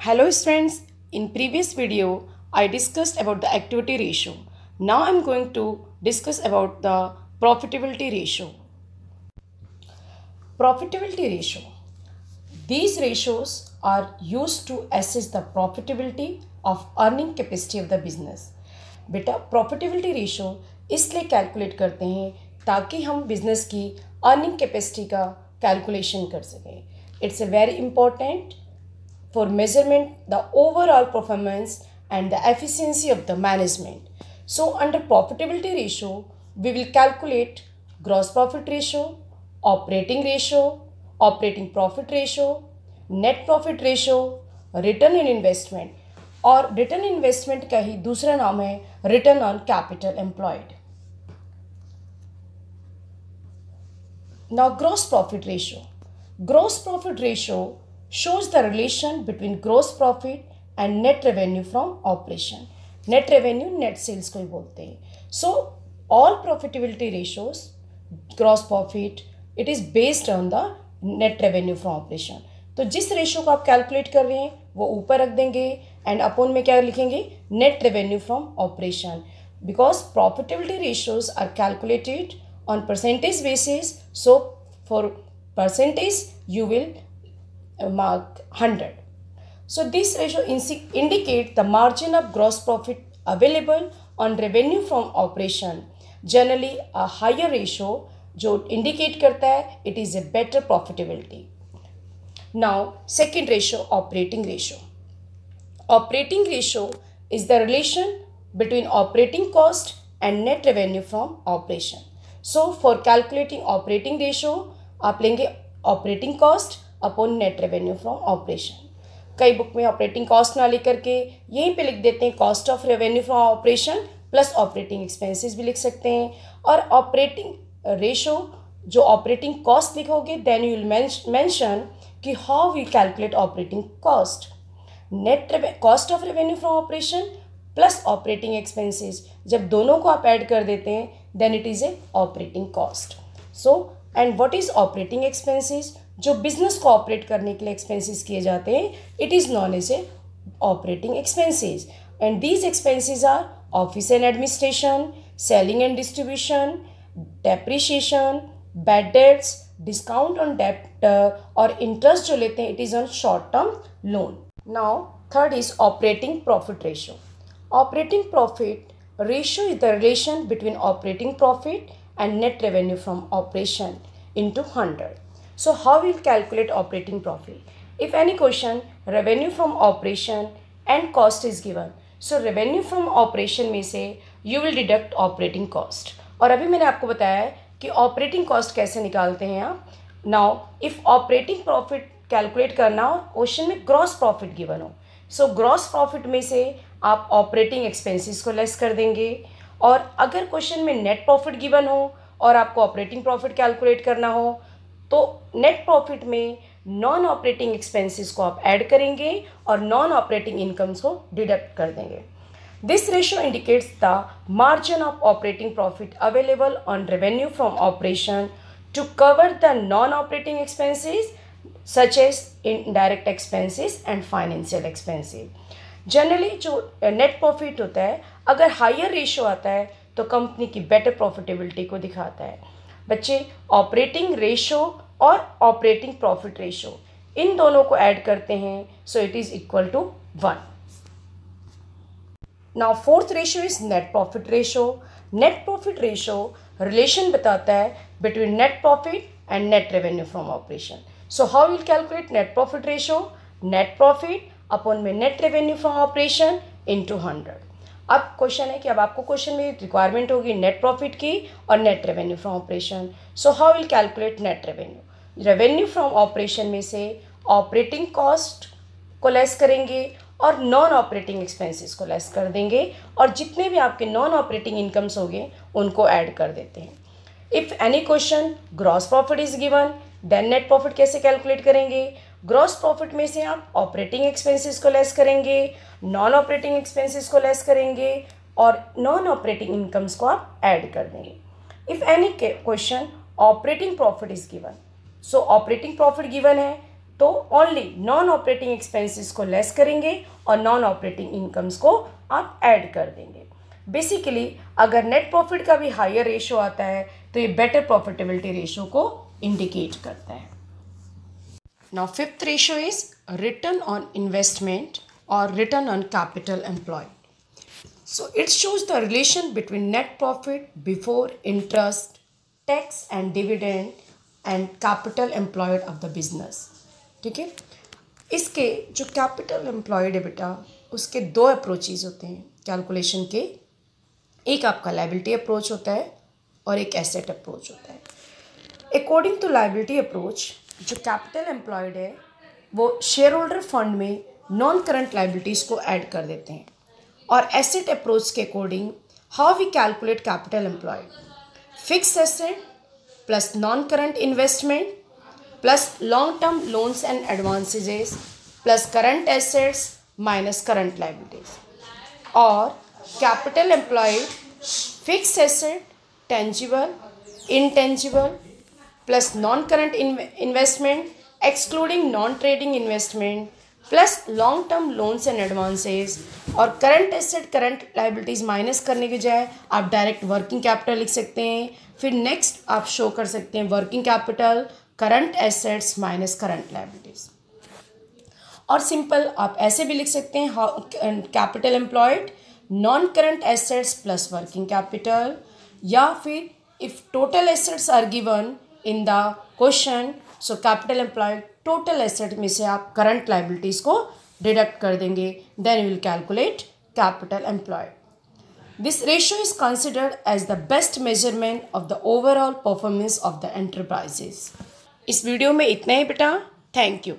Hello students, in previous video I discussed about the activity ratio. Now I am going to discuss about the profitability ratio. Profitability ratio. These ratios are used to assess the profitability of earning capacity of the business. बेटा profitability ratio इसलिए calculate करते हैं ताकि हम business की earning capacity का calculation कर सकें. It's a very important for measurement the overall performance and the efficiency of the management. So under profitability ratio, we will calculate gross profit ratio, operating ratio, operating profit ratio, net profit ratio, return on investment. और return investment का ही दूसरा नाम है return on capital employed. Now gross profit ratio. Gross profit ratio shows the relation between gross profit and net revenue from operation. Net revenue, net sales को ही बोलते हैं. So all profitability ratios, gross profit, it is based on the net revenue from operation. तो जिस ratio को आप calculate कर रहे हैं वो ऊपर रख देंगे एंड अपॉन में क्या लिखेंगे net revenue from operation, because profitability ratios are calculated on percentage basis. So for percentage you will mark 100. So this ratio indicate the margin of gross profit available on revenue from operation. Generally a higher ratio जो indicate करता है it is a better profitability. Now second ratio, operating ratio. Operating ratio is the relation between operating cost and net revenue from operation. So for calculating operating ratio आप लेंगे operating cost upon net revenue from operation. कई book में operating cost ना लिख करके यहीं पे लिख देते हैं cost of revenue from operation plus operating expenses भी लिख सकते हैं. और ऑपरेटिंग रेशो जो ऑपरेटिंग कॉस्ट लिखोगे देन यू विल मेंशन कि how we calculate operating cost. Net cost of revenue from operation plus operating expenses जब दोनों को आप ऐड कर देते हैं then it is a operating cost. So and what is operating expenses, जो business को ऑपरेट करने के लिए एक्सपेंसेस किए जाते हैं it is known as a operating expenses. And these expenses are office and administration, selling and distribution, depreciation, bad debts, discount on debt और interest जो लेते हैं it is on short term loan. Now third is operating profit ratio. Operating profit ratio is the relation between operating profit and net revenue from operation into 100. So how we will calculate operating profit? If any question revenue from operation and cost is given, so revenue from operation में से you will deduct operating cost. और अभी मैंने आपको बताया है कि operating cost कैसे निकालते हैं आप. Now if operating profit calculate करना हो क्वेश्चन में ग्रॉस प्रॉफिट गिवन हो, सो ग्रॉस प्रॉफिट में से आप ऑपरेटिंग एक्सपेंसेस को लेस कर देंगे. और अगर क्वेश्चन में नेट प्रॉफिट गिवन हो और आपको ऑपरेटिंग प्रॉफिट कैलकुलेट करना हो तो नेट प्रॉफिट में नॉन ऑपरेटिंग एक्सपेंसेस को आप ऐड करेंगे और नॉन ऑपरेटिंग इनकम्स को डिडक्ट कर देंगे. This ratio indicates the margin of operating profit available on revenue from operation to cover the non operating expenses such as indirect expenses and financial expenses. Generally जो net profit होता है अगर higher ratio आता है तो company की better profitability को दिखाता है. बच्चे ऑपरेटिंग रेशियो और ऑपरेटिंग प्रॉफिट रेशियो इन दोनों को ऐड करते हैं so it is equal to 1. Now fourth ratio is net profit ratio. Net profit ratio relation बताता है between net profit and net revenue from operation. So how we will calculate net profit ratio? Net profit upon में net revenue from operation into 100. अब question है कि अब आपको question में requirement होगी नेट प्रॉफिट की और net revenue from operation. So how will calculate net revenue. Revenue from operation में से ऑपरेटिंग कॉस्ट को लेस करेंगे और नॉन ऑपरेटिंग एक्सपेंसेस को लेस कर देंगे और जितने भी आपके नॉन ऑपरेटिंग इनकम्स होंगे उनको ऐड कर देते हैं. If any question gross profit is given then net profit कैसे कैलकुलेट करेंगे. ग्रॉस प्रॉफिट में से आप ऑपरेटिंग एक्सपेंसेस को लेस करेंगे, नॉन ऑपरेटिंग एक्सपेंसेस को लेस करेंगे और नॉन ऑपरेटिंग इनकम्स को आप ऐड कर देंगे. If any question operating profit is given, so operating profit given है तो ओनली नॉन ऑपरेटिंग एक्सपेंसेस को लेस करेंगे और नॉन ऑपरेटिंग इनकम्स को आप ऐड कर देंगे। बेसिकली अगर नेट प्रॉफिट का भी हायर रेशो आता है तो ये बेटर प्रॉफिटेबिलिटी रेशो को इंडिकेट करता है। Now fifth ratio is return on investment और return on capital employed. So it shows the relation between net profit before interest, tax and dividend and capital employed of the business। ठीक है, इसके जो capital employed है बेटा, उसके दो approaches होते हैं कैलकुलेशन के। एक आपका लायबिलिटी अप्रोच होता है और एक एसेट अप्रोच होता है। अकॉर्डिंग टू लायबिलिटी अप्रोच, जो कैपिटल एम्प्लॉयड है वो शेयर होल्डर फंड में नॉन करंट लायबिलिटीज़ को ऐड कर देते हैं। और एसेट अप्रोच के according how we calculate capital employed, fix asset plus non current investment plus long term loans and advances plus current assets minus current liabilities. और capital employed fix asset, tangible, intangible plus non current investment excluding non trading investment plus long term loans and advances. और current asset current liabilities minus करने के बजाय आप direct working capital लिख सकते हैं। फिर नेक्स्ट आप शो कर सकते हैं working capital current assets minus current liabilities. और सिंपल आप ऐसे भी लिख सकते हैं capital employed non current assets plus working capital, या फिर if total assets are given in the question, so capital employed total asset में से आप करंट लायबिलिटीज़ को डिडक्ट कर देंगे, then will calculate capital employed. This ratio is considered as the best measurement of the overall performance of the enterprises. इस video में इतना ही बेटा, थैंक यू।